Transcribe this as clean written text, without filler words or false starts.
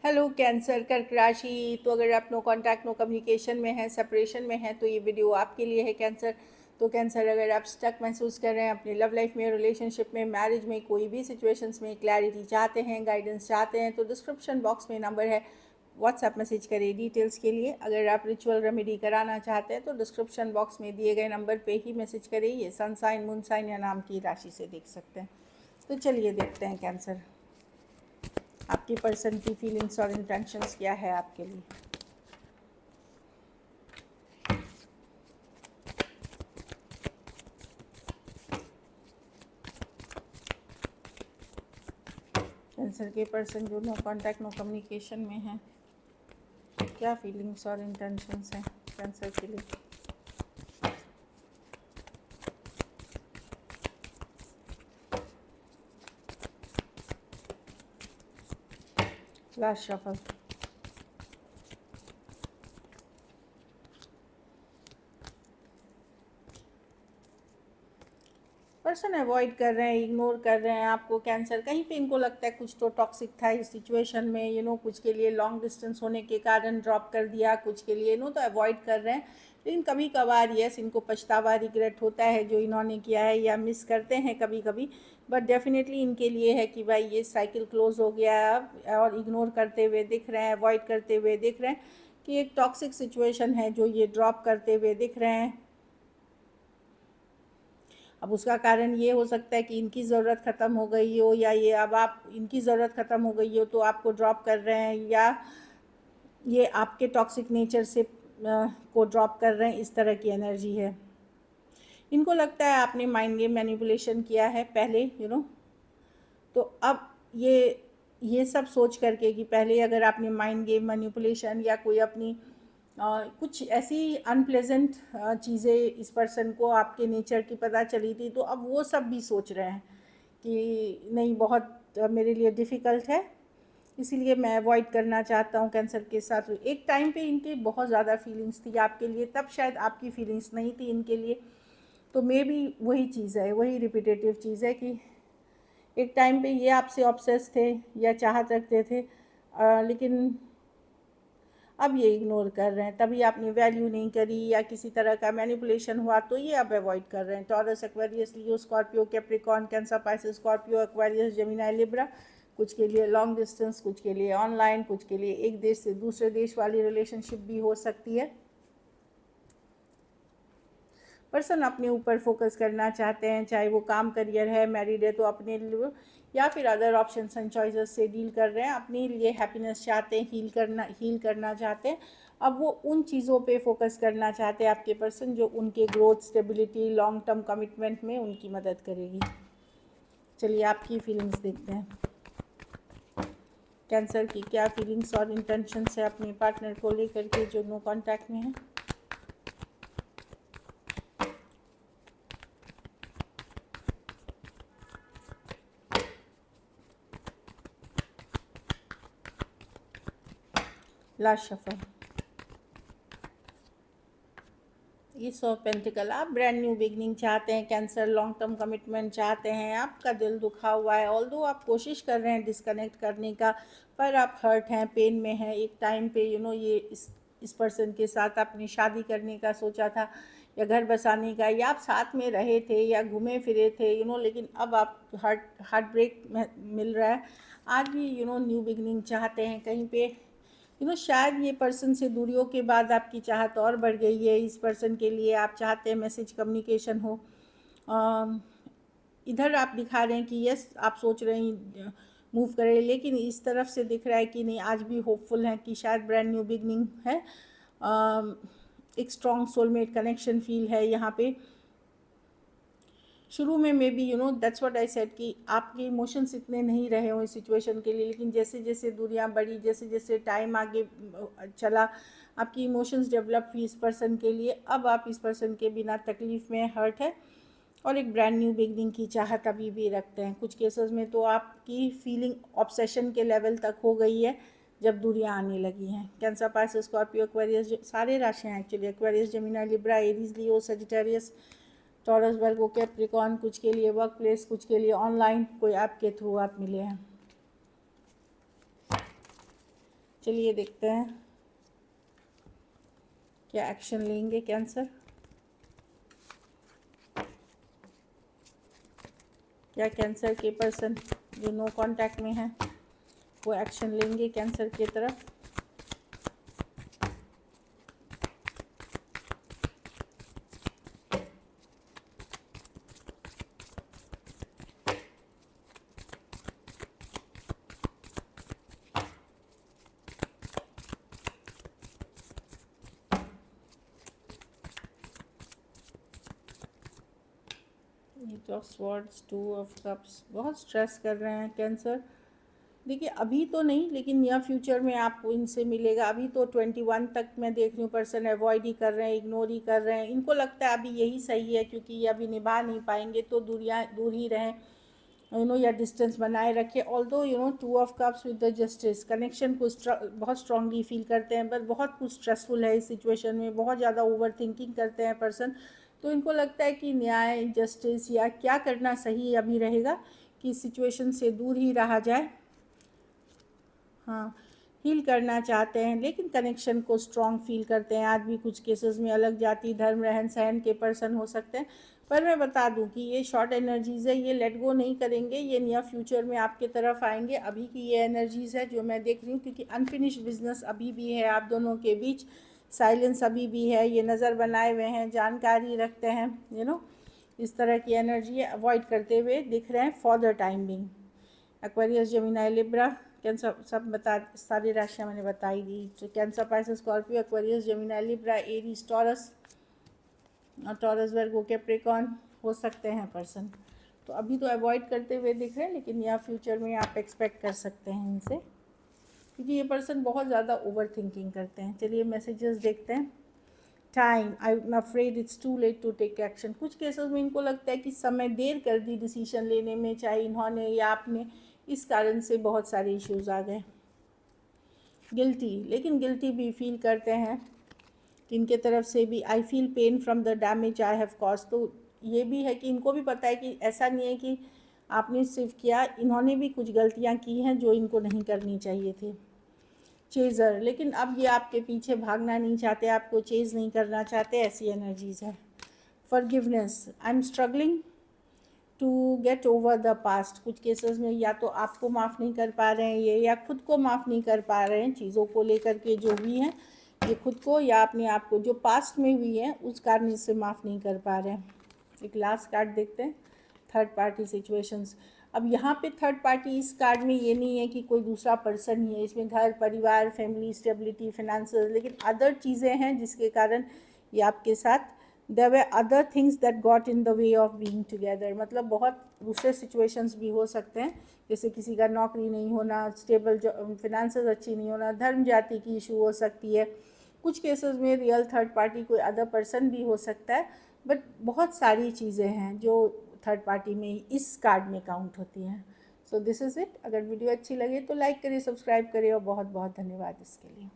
Hello cancer कर्क राशि। तो अगर आप नो कांटेक्ट नो कम्युनिकेशन में हैं, सेपरेशन में हैं, तो ये वीडियो आपके लिए है कैंसर। तो कैंसर, अगर आप स्टक महसूस कर रहे हैं अपनी लव लाइफ में, रिलेशनशिप में, मैरिज में, कोई भी सिचुएशंस में क्लैरिटी चाहते हैं, गाइडेंस चाहते हैं, तो डिस्क्रिप्शन बॉक्स में नंबर है, व्हाट्सएप मैसेज करें डिटेल्स के लिए। अगर आप रिचुअल रेमेडी कराना चाहते हैं तो डिस्क्रिप्शन बॉक्स में दिए गए नंबर पे ही मैसेज करें। ये सन साइन, मून साइन या नाम की राशि से देख सकते हैं। तो चलिए देखते हैं कैंसर, आपकी पर्सन की फीलिंग्स और इंटेंशंस क्या है आपके लिए। कैंसर के पर्सन जो नो कांटेक्ट नो कम्युनिकेशन में है, क्या फीलिंग्स और इंटेंशंस हैं कैंसर के लिए। Last shuffle. पर्सन अवॉइड कर रहे हैं, इग्नोर कर रहे हैं आपको कैंसर। कहीं पे इनको लगता है कुछ तो टॉक्सिक था इस सिचुएशन में, कुछ के लिए लॉन्ग डिस्टेंस होने के कारण ड्रॉप कर दिया, कुछ के लिए तो अवॉइड कर रहे हैं। लेकिन कभी कभार यस, इनको पछतावा, रिग्रेट होता है जो इन्होंने किया है, या मिस करते हैं कभी कभी। बट डेफिनेटली इनके लिए है कि भाई ये साइकिल क्लोज हो गया है अब, और इग्नोर करते हुए दिख रहे हैं, अवॉइड करते हुए दिख रहे हैं कि एक टॉक्सिक सिचुएशन है जो ये ड्रॉप करते हुए दिख रहे हैं। अब उसका कारण ये हो सकता है कि इनकी ज़रूरत ख़त्म हो गई हो, या ये अब आप इनकी ज़रूरत ख़त्म हो गई हो तो आपको ड्रॉप कर रहे हैं, या ये आपके टॉक्सिक नेचर से को ड्रॉप कर रहे हैं। इस तरह की एनर्जी है। इनको लगता है आपने माइंड गेम मैनिपुलेशन किया है पहले, तो अब ये सब सोच करके कि पहले अगर आपने माइंड गेम मैनिपुलेशन या कोई अपनी कुछ ऐसी अनप्लेजेंट चीज़ें इस पर्सन को आपके नेचर की पता चली थी, तो अब वो सब भी सोच रहे हैं कि नहीं, बहुत मेरे लिए डिफ़िकल्ट है, इसीलिए मैं अवॉइड करना चाहता हूँ कैंसर के साथ। एक टाइम पे इनकी बहुत ज़्यादा फीलिंग्स थी आपके लिए, तब शायद आपकी फीलिंग्स नहीं थी इनके लिए। तो मे बी वही चीज़ है, वही रिपीटेटिव चीज़ है कि एक टाइम पे ये आपसे ऑब्सेस थे या चाहत रखते थे, लेकिन अब ये इग्नोर कर रहे हैं। तभी आपने वैल्यू नहीं करी या किसी तरह का मैनिपुलेशन हुआ, तो ये अब अवॉइड कर रहे हैं। Taurus, Aquarius, Leo, Scorpio, Capricorn, Cancer, Pisces, Scorpio, Aquarius, Gemini, Libra. कुछ के लिए लॉन्ग डिस्टेंस, कुछ के लिए ऑनलाइन, कुछ के लिए एक देश से दूसरे देश वाली रिलेशनशिप भी हो सकती है। पर्सन अपने ऊपर फोकस करना चाहते हैं, चाहे वो काम, करियर है, मैरिड है तो अपने लिए, या फिर अदर ऑप्शन एंड चॉइसेस से डील कर रहे हैं। अपने लिए हैप्पीनेस चाहते हैं, हील करना चाहते हैं। अब वो उन चीज़ों पे फोकस करना चाहते हैं आपके पर्सन जो उनके growth, stability, long term commitment में उनकी मदद करेगी। चलिए आपकी फीलिंग्स देखते हैं। कैंसर की क्या फीलिंग्स और इंटेंशंस है अपने पार्टनर को लेकर के जो नो कांटेक्ट में है। Last shuffle. ये 100 पेंटिकल। आप ब्रांड न्यू बिगनिंग चाहते हैं कैंसर, लॉन्ग टर्म कमिटमेंट चाहते हैं। आपका दिल दुखा हुआ है, ऑल्दो आप कोशिश कर रहे हैं डिस्कनेक्ट करने का, पर आप हर्ट हैं, पेन में हैं। एक टाइम पे ये इस पर्सन के साथ आपने शादी करने का सोचा था, या घर बसाने का, या आप साथ में रहे थे या घूमे फिरे थे, लेकिन अब आप हार्ट ब्रेक मिल रहा है। आज भी न्यू बिगनिंग चाहते हैं कहीं पे। शायद ये पर्सन से दूरियों के बाद आपकी चाहत और बढ़ गई है। इस पर्सन के लिए आप चाहते हैं मैसेज कम्युनिकेशन हो। इधर आप दिखा रहे हैं कि यस, आप सोच रहे हैं मूव करें, लेकिन इस तरफ से दिख रहा है कि नहीं, आज भी होपफुल हैं कि शायद ब्रांड न्यू बिगनिंग है। एक स्ट्रॉन्ग सोलमेट कनेक्शन फील है यहाँ पे। शुरू में may be that's what I said कि आपके इमोशंस इतने नहीं रहे हो इस सिचुएशन के लिए, लेकिन जैसे जैसे दूरियां बढ़ी, जैसे जैसे टाइम आगे चला, आपकी इमोशंस डेवलप हुई इस पर्सन के लिए। अब आप इस पर्सन के बिना तकलीफ़ में, हर्ट है, और एक ब्रांड न्यू बिगनिंग की चाहत अभी भी रखते हैं। कुछ केसेस में तो आपकी फीलिंग ऑब्सेशन के लेवल तक हो गई है जब दूरियां आने लगी हैं। कैंसर, पाइसेस, स्कॉर्पियो, एक्वेरियस, सारे राशियाँ actually, Aquarius, Gemini, Libra, Aries, Leo, Sagittarius, Taurus, Virgo, Capricorn. कुछ के लिए वर्क प्लेस, कुछ के लिए ऑनलाइन, कोई ऐप के थ्रू आप मिले हैं। चलिए देखते हैं क्या एक्शन लेंगे कैंसर, क्या कैंसर के पर्सन जो नो कांटेक्ट में हैं वो एक्शन लेंगे कैंसर की तरफ। Eight of swords, 2 of cups, बहुत स्ट्रेस कर रहे हैं कैंसर। देखिए अभी तो नहीं, लेकिन नियर फ्यूचर में आपको इनसे मिलेगा। अभी तो 21 तक मैं देख रही हूँ पर्सन अवॉइड ही कर रहे हैं, इग्नोर ही कर रहे हैं। इनको लगता है अभी यही सही है क्योंकि ये अभी निभा नहीं पाएंगे तो दूर ही रहें, या डिस्टेंस बनाए रखें। Although 2 of cups with the justice, connection को बहुत स्ट्रांगली फील करते हैं, बट बहुत कुछ स्ट्रेसफुल है इस सिचुएशन में, बहुत ज़्यादा ओवर थिंकिंग करते हैं पर्सन। तो इनको लगता है कि न्याय, जस्टिस या क्या करना सही अभी रहेगा कि सिचुएशन से दूर ही रहा जाए। हाँ, हील करना चाहते हैं लेकिन कनेक्शन को स्ट्रॉन्ग फील करते हैं। आज भी कुछ केसेस में अलग जाति, धर्म, रहन सहन के पर्सन हो सकते हैं। पर मैं बता दूं कि ये शॉर्ट एनर्जीज़ है, ये लेट गो नहीं करेंगे, ये नियर फ्यूचर में आपके तरफ आएंगे। अभी की ये एनर्जीज़ है जो मैं देख रही हूँ, क्योंकि अनफिनिश्ड बिजनेस अभी भी है आप दोनों के बीच, साइलेंस अभी भी है, ये नज़र बनाए हुए हैं, जानकारी रखते हैं, इस तरह की एनर्जी अवॉइड करते हुए दिख रहे हैं for the time being. Aquarius, Gemini, Libra, cancer, सब बता, सारी राशियाँ मैंने बताई दी। तो cancer, Pisces, Scorpio, Aquarius, Gemini, Libra, Aries, taurus और टॉरस, वर्गो, कैप्रिकॉर्न हो सकते हैं पर्सन। तो अभी तो अवॉइड करते हुए दिख रहे हैं, लेकिन या फ्यूचर में आप एक्सपेक्ट कर सकते हैं इनसे, क्योंकि ये पर्सन बहुत ज़्यादा ओवर थिंकिंग करते हैं। चलिए मैसेजेस देखते हैं। Time, I am afraid it's too late to take action. कुछ केसेस में इनको लगता है कि समय देर कर दी डिसीजन लेने में, चाहे इन्होंने या आपने, इस कारण से बहुत सारे इश्यूज आ गए। गिल्टी, लेकिन गिल्टी भी फील करते हैं कि इनके तरफ से भी I feel pain from the damage I have cause. तो ये भी है कि इनको भी पता है कि ऐसा नहीं है कि आपने सिर्फ किया, इन्होंने भी कुछ गलतियाँ की हैं जो इनको नहीं करनी चाहिए थी। चेज़र, लेकिन अब ये आपके पीछे भागना नहीं चाहते, आपको चेज़ नहीं करना चाहते, ऐसी एनर्जीज़ है। Forgiveness, I am struggling to get over the past. कुछ केसेस में या तो आपको माफ़ नहीं कर पा रहे हैं ये, या खुद को माफ़ नहीं कर पा रहे हैं चीज़ों को लेकर के जो हुई हैं, ये खुद को या अपने आप को जो पास्ट में हुई है उस कारण से माफ़ नहीं कर पा रहे हैं। एक लास्ट कार्ड देखते हैं, थर्ड पार्टी सिचुएशंस। अब यहाँ पे थर्ड पार्टी इस कार्ड में ये नहीं है कि कोई दूसरा पर्सन ही है, इसमें घर, परिवार, फैमिली, स्टेबिलिटी, फिनेंसेस, लेकिन अदर चीज़ें हैं जिसके कारण ये आपके साथ, there were other things that got in the way of being together. मतलब बहुत दूसरे सिचुएशंस भी हो सकते हैं, जैसे किसी का नौकरी नहीं होना, स्टेबल फिनेंसेस अच्छी नहीं होना, धर्म जाति की इशू हो सकती है। कुछ केसेस में रियल थर्ड पार्टी कोई अदर पर्सन भी हो सकता है, बट बहुत सारी चीज़ें हैं जो थर्ड पार्टी में इस कार्ड में काउंट होती हैं। So this is it. अगर वीडियो अच्छी लगे तो लाइक करिए, सब्सक्राइब करिए और बहुत बहुत धन्यवाद इसके लिए।